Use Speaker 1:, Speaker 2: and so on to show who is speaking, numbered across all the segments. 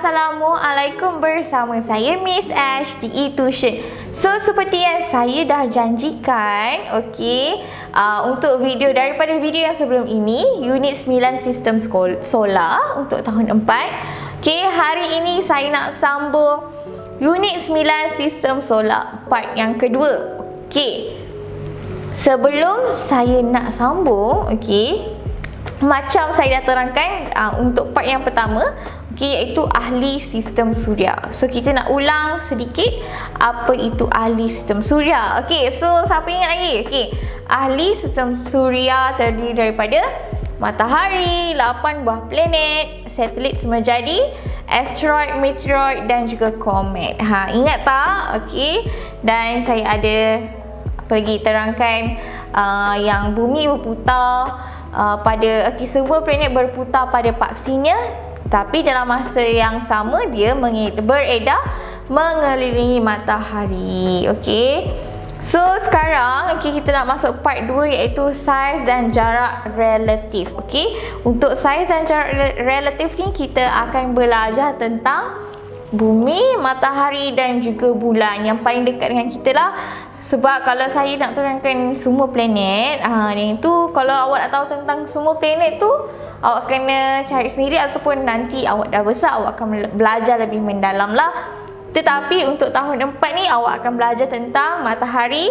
Speaker 1: Assalamualaikum, bersama saya Miss Ash di eTution. So seperti yang saya dah janjikan, untuk daripada video yang sebelum ini, unit 9 sistem solar untuk tahun 4. Hari ini saya nak sambung unit 9 sistem solar part yang kedua. Sebelum saya nak sambung, macam saya dah terangkan untuk part yang pertama, iaitu ahli sistem suria. So kita nak ulang sedikit apa itu ahli sistem suria. So siapa ingat lagi? Ahli sistem suria terdiri daripada matahari, 8 buah planet, satelit semua jadi, asteroid, meteoroid dan juga komet. Ingat tak? Dan saya ada pergi terangkan yang bumi berputar pada semua planet berputar pada paksinya, tapi dalam masa yang sama dia beredar mengelilingi matahari. So sekarang kita nak masuk part 2, iaitu saiz dan jarak relatif. Untuk saiz dan jarak relatif ni kita akan belajar tentang bumi, matahari dan juga bulan yang paling dekat dengan kita lah. Sebab kalau saya nak terangkan semua planet, yang tu kalau awak nak tahu tentang semua planet tu, awak kena cari sendiri, ataupun nanti awak dah besar awak akan belajar lebih mendalam lah. Tetapi untuk tahun 4 ni awak akan belajar tentang matahari,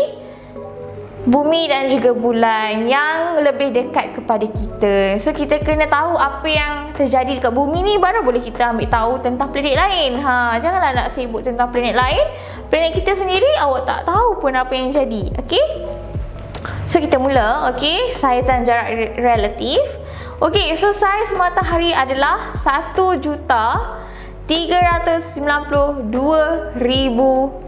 Speaker 1: bumi dan juga bulan yang lebih dekat kepada kita. So kita kena tahu apa yang terjadi dekat bumi ni, baru boleh kita ambil tahu tentang planet lain. Janganlah nak sibuk tentang planet lain. Planet kita sendiri awak tak tahu pun apa yang jadi. So kita mula. Saiz dan jarak relatif. So saiz matahari adalah 1,392,000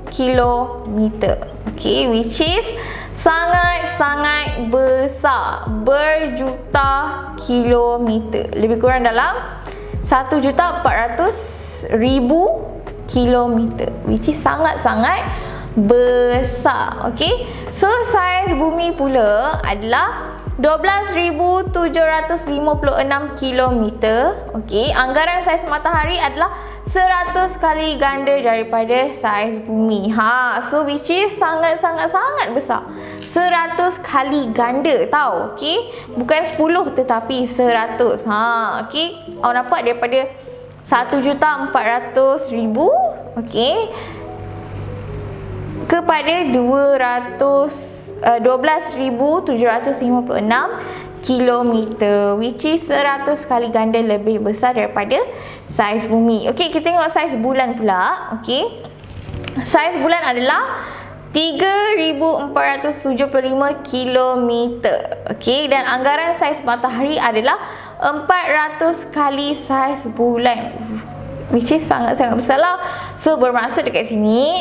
Speaker 1: kilometer. Which is sangat-sangat besar, berjuta kilometer, lebih kurang dalam 1,400,000 kilometer, which is sangat-sangat besar. So saiz bumi pula adalah 12,756 kilometer. Anggaran saiz matahari adalah 100 kali ganda daripada saiz bumi. So which is sangat-sangat besar. 100 kali ganda tau. Bukan 10 tetapi 100. Awak nampak daripada 1,400,000 kepada 12,756 kilometer, which is 100 kali ganda lebih besar daripada saiz bumi. Kita tengok saiz bulan pula. Saiz bulan adalah 3,475 kilometer. Dan anggaran saiz matahari adalah 400 kali saiz bulan, which is sangat-sangat besar lah. So bermaksud dekat sini,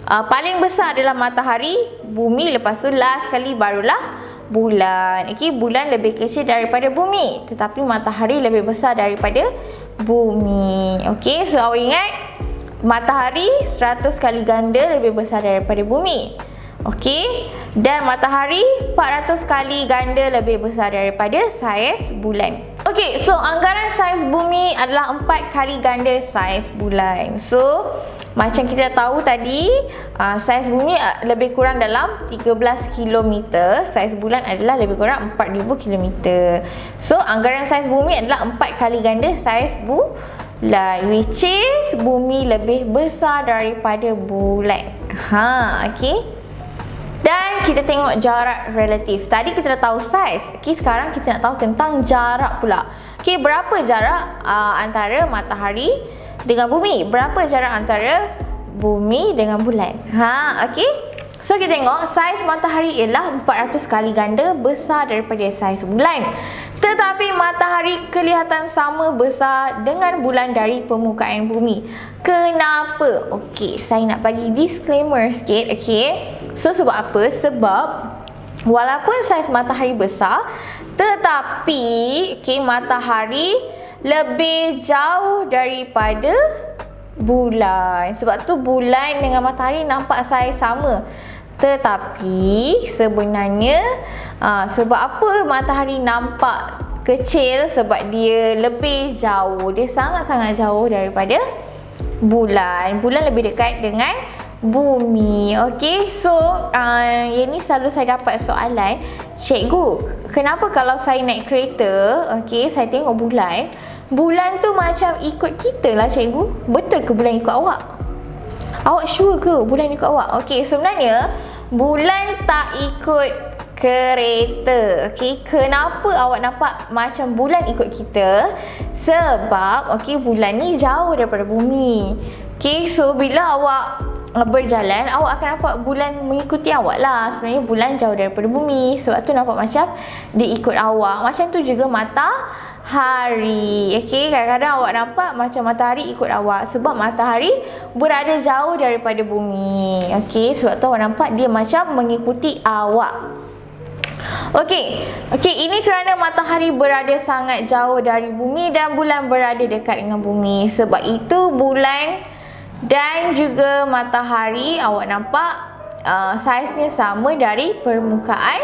Speaker 1: paling besar adalah matahari, bumi, lepas tu last kali barulah bulan. Bulan lebih kecil daripada bumi, tetapi matahari lebih besar daripada bumi. So awak ingat, matahari 100 kali ganda lebih besar daripada bumi. Dan matahari 400 kali ganda lebih besar daripada saiz bulan. So anggaran saiz bumi adalah 4 kali ganda saiz bulan. So macam kita tahu tadi, saiz bumi lebih kurang dalam 13 km, saiz bulan adalah lebih kurang 4,000 km. So anggaran saiz bumi adalah 4 kali ganda saiz bulan, which is bumi lebih besar daripada bulan. Dan kita tengok jarak relatif. Tadi kita dah tahu saiz. Sekarang kita nak tahu tentang jarak pula. Berapa jarak antara matahari dengan bumi? Berapa jarak antara bumi dengan bulan? So kita tengok, saiz matahari ialah 400 kali ganda besar daripada saiz bulan. Tetapi matahari kelihatan sama besar dengan bulan dari permukaan bumi. Kenapa? Saya nak bagi disclaimer sikit. So sebab apa? Sebab walaupun saiz matahari besar, tetapi matahari lebih jauh daripada bulan. Sebab tu bulan dengan matahari nampak saiz sama. Tetapi sebenarnya sebab apa matahari nampak kecil sebab dia lebih jauh. Dia sangat-sangat jauh daripada bulan. Bulan lebih dekat dengan bumi. Okey, so yang ni selalu saya dapat soalan, cikgu, kenapa kalau saya naik kereta, okey, saya tengok bulan, bulan tu macam ikut kita lah cikgu. Betul ke bulan ikut awak? Awak sure ke bulan ikut awak? Okey, sebenarnya bulan tak ikut kereta. Okey, kenapa awak nampak macam bulan ikut kita? Sebab okey, bulan ni jauh daripada bumi. Okey, so bila awak berjalan, awak akan nampak bulan mengikuti awak lah. Sebenarnya bulan jauh daripada bumi, sebab tu nampak macam dia ikut awak. Macam tu juga matahari. Okey, kadang-kadang awak nampak macam matahari ikut awak sebab matahari berada jauh daripada bumi. Okey, sebab tu awak nampak dia macam mengikuti awak. Okey, ini kerana matahari berada sangat jauh dari bumi dan bulan berada dekat dengan bumi. Sebab itu bulan dan juga matahari awak nampak saiznya sama dari permukaan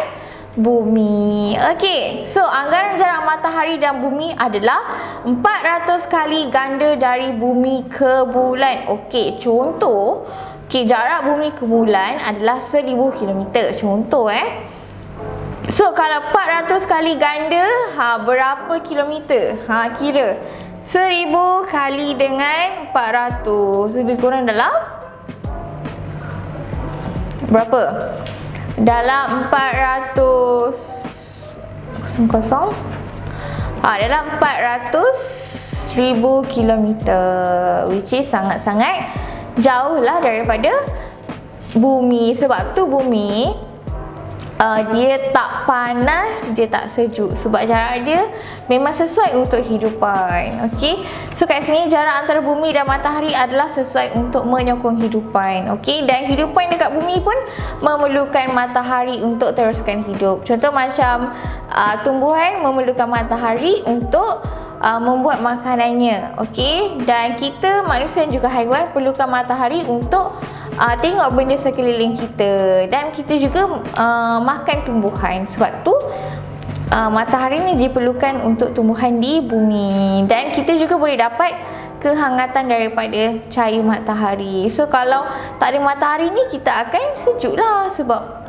Speaker 1: bumi. Okey, so anggaran jarak matahari dan bumi adalah 400 kali ganda dari bumi ke bulan. Okey, contoh, jarak bumi ke bulan adalah 1000 km. Contoh So kalau 400 kali ganda, berapa kilometer? Kira 1000 kali dengan 400, lebih kurang dalam berapa? Dalam 400 kosong, dalam 400,000 kilometer, which is sangat-sangat jauh lah daripada bumi. Sebab tu bumi dia tak panas, dia tak sejuk, sebab jarak dia memang sesuai untuk kehidupan. Okey, so kat sini jarak antara bumi dan matahari adalah sesuai untuk menyokong kehidupan. Okey, dan kehidupan dekat bumi pun memerlukan matahari untuk teruskan hidup. Contoh macam tumbuhan memerlukan matahari untuk membuat makanannya. Okey, dan kita manusia juga haiwan perlukan matahari untuk tengok benda sekeliling kita, dan kita juga makan tumbuhan. Sebab tu matahari ni diperlukan untuk tumbuhan di bumi, dan kita juga boleh dapat kehangatan daripada cahaya matahari. So kalau tak ada matahari ni, kita akan sejuk lah. Sebab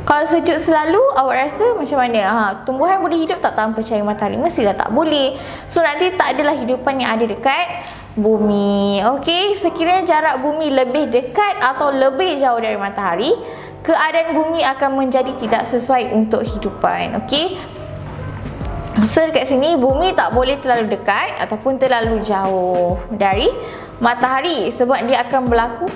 Speaker 1: kalau sejuk selalu, awak rasa macam mana? Tumbuhan boleh hidup tak tanpa cahaya matahari? Mestilah tak boleh. So nanti tak adalah hidupan yang ada dekat bumi. Okey, sekiranya jarak bumi lebih dekat atau lebih jauh dari matahari, keadaan bumi akan menjadi tidak sesuai untuk hidupan. Okey, so dekat sini bumi tak boleh terlalu dekat ataupun terlalu jauh dari matahari, sebab dia akan berlaku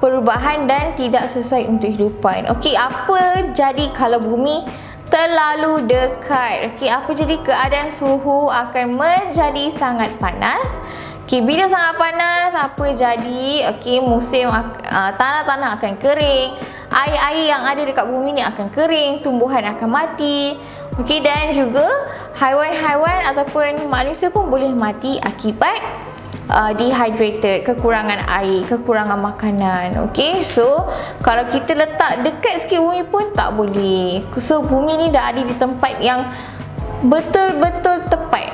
Speaker 1: perubahan dan tidak sesuai untuk hidupan. Okey, apa jadi kalau bumi terlalu dekat? Okey, apa jadi? Keadaan suhu akan menjadi sangat panas. Okey, bila sangat panas, apa jadi? Okey, musim tanah-tanah akan kering, air-air yang ada dekat bumi ni akan kering, tumbuhan akan mati. Okey, dan juga haiwan-haiwan ataupun manusia pun boleh mati akibat dehydrated, kekurangan air, kekurangan makanan. Okey, so kalau kita letak dekat sikit bumi pun tak boleh. So bumi ni dah ada di tempat yang betul-betul tepat.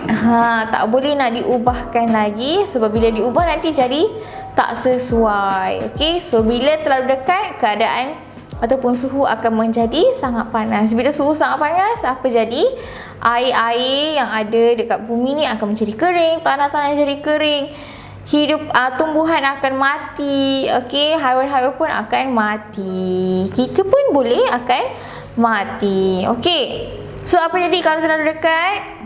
Speaker 1: Tak boleh nak diubahkan lagi, sebab bila diubah nanti jadi tak sesuai. Okey, so bila terlalu dekat, keadaan ataupun suhu akan menjadi sangat panas. Bila suhu sangat panas, apa jadi? Air-air yang ada dekat bumi ni akan menjadi kering, tanah-tanah jadi kering, tumbuhan akan mati. Okey, haiwan-haiwan pun akan mati, kita pun boleh akan mati. Okey, so apa jadi kalau terlalu dekat?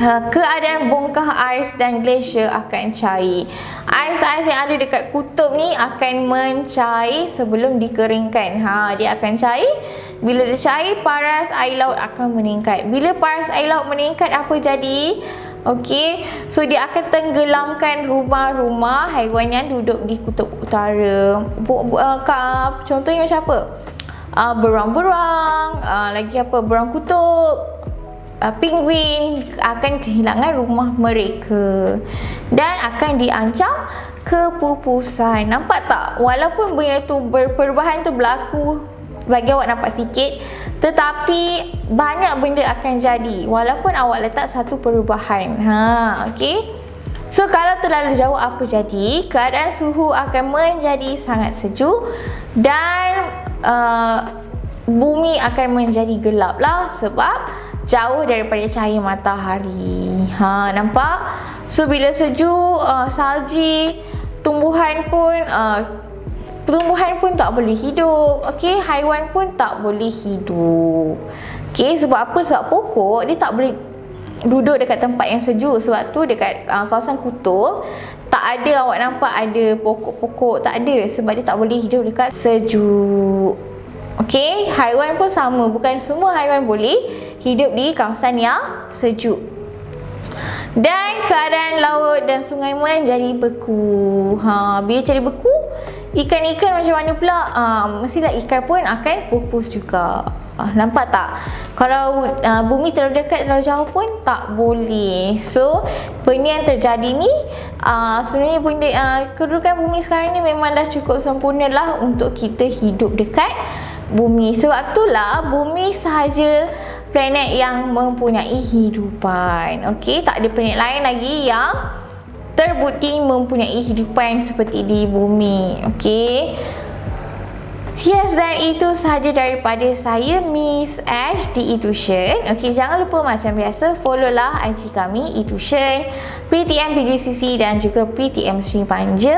Speaker 1: Keadaan bongkah ais dan glacier akan cair. Ais-ais yang ada dekat kutub ni akan mencair sebelum dikeringkan. Dia akan cair. Bila dia cair, paras air laut akan meningkat. Bila paras air laut meningkat, apa jadi? Okey, so dia akan tenggelamkan rumah-rumah haiwan yang duduk di kutub utara. Contohnya macam apa? Berang-berang, lagi apa? Berang kutub, penguin akan kehilangan rumah mereka dan akan diancam kepupusan. Nampak tak? Walaupun benda tu perubahan tu berlaku bagi awak nampak sikit, Tetapi banyak benda akan jadi walaupun awak letak satu perubahan. Okey. So kalau terlalu jauh apa jadi? Keadaan suhu akan menjadi sangat sejuk dan bumi akan menjadi gelap lah sebab jauh daripada cahaya matahari. Nampak? So bila sejuk, salji, tumbuhan pun tak boleh hidup. Okey, haiwan pun tak boleh hidup. Okey, sebab apa? Sebab pokok dia tak boleh duduk dekat tempat yang sejuk. Sebab tu dekat kawasan kutub tak ada awak nampak ada pokok-pokok, tak ada sebab dia tak boleh hidup dekat sejuk. Okey, haiwan pun sama, bukan semua haiwan boleh hidup di kawasan yang sejuk. Dan keadaan laut dan sungai menjadi beku. Bila jadi beku, ikan-ikan macam mana pula? Mestilah ikan pun akan pupus juga. Nampak tak? Kalau bumi terlalu dekat, terlalu jauh pun tak boleh. So, benda yang terjadi ni sebenarnya kedudukan bumi sekarang ni memang dah cukup sempurna lah untuk kita hidup dekat bumi. Sebab itulah bumi sahaja planet yang mempunyai hidupan. Okey, tak ada planet lain lagi yang terbukti mempunyai hidupan seperti di bumi. Okey. Yes, dan itu sahaja daripada saya, Miss Ash di eTution. Okey, jangan lupa macam biasa follow lah IG kami eTution, PTM PGCC dan juga PTM Sri Panja.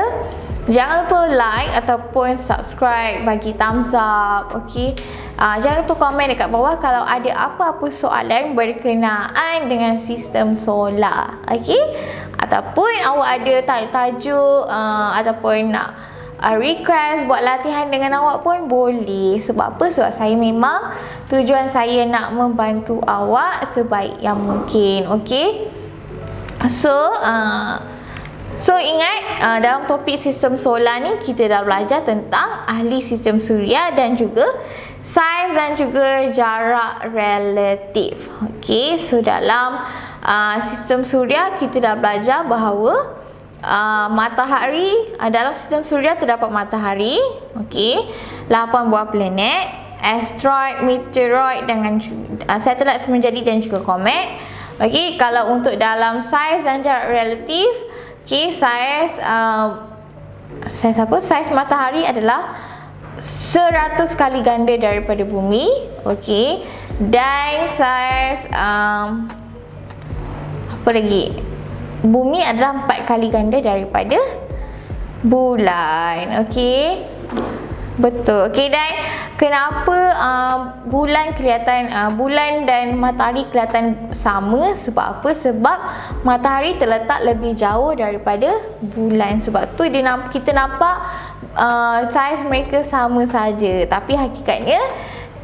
Speaker 1: Jangan lupa like ataupun subscribe, bagi thumbs up. Okey. Jangan lupa komen dekat bawah kalau ada apa-apa soalan berkenaan dengan sistem solar. Okey. Ataupun awak ada tajuk ataupun nak request buat latihan dengan awak pun boleh. Sebab apa? Sebab saya memang tujuan saya nak membantu awak sebaik yang mungkin. Okey. So ingat, dalam topik sistem solar ni kita dah belajar tentang ahli sistem suria dan juga saiz dan juga jarak relatif. Okey, so dalam sistem suria kita dah belajar bahawa matahari, dalam sistem suria terdapat matahari, okey, 8 buah planet, asteroid, meteoroid dengan satelit menjadi dan juga komet. Okey, kalau untuk dalam saiz dan jarak relatif, okey, saiz apa? Saiz matahari adalah 100 kali ganda daripada bumi. Okey, dan saiz apa lagi? Bumi adalah 4 kali ganda daripada bulan. Okey. Betul. Okey, dan kenapa bulan dan matahari kelihatan sama? Sebab apa? Sebab matahari terletak lebih jauh daripada bulan. Sebab tu kita nampak saiz mereka sama saja. Tapi hakikatnya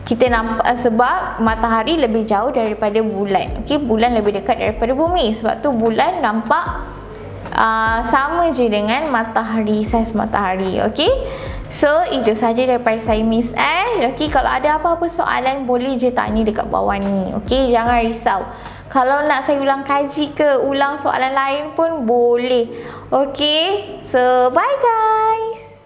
Speaker 1: kita nampak sebab matahari lebih jauh daripada bulan. Okey, bulan lebih dekat daripada bumi. Sebab tu bulan nampak sama je dengan matahari, saiz matahari. Okey. So itu saja daripada saya, Miss Ash. Okey, kalau ada apa-apa soalan boleh je tanya dekat bawah ni. Okey, jangan risau. Kalau nak saya ulang kaji ke ulang soalan lain pun boleh. Okey. So bye guys.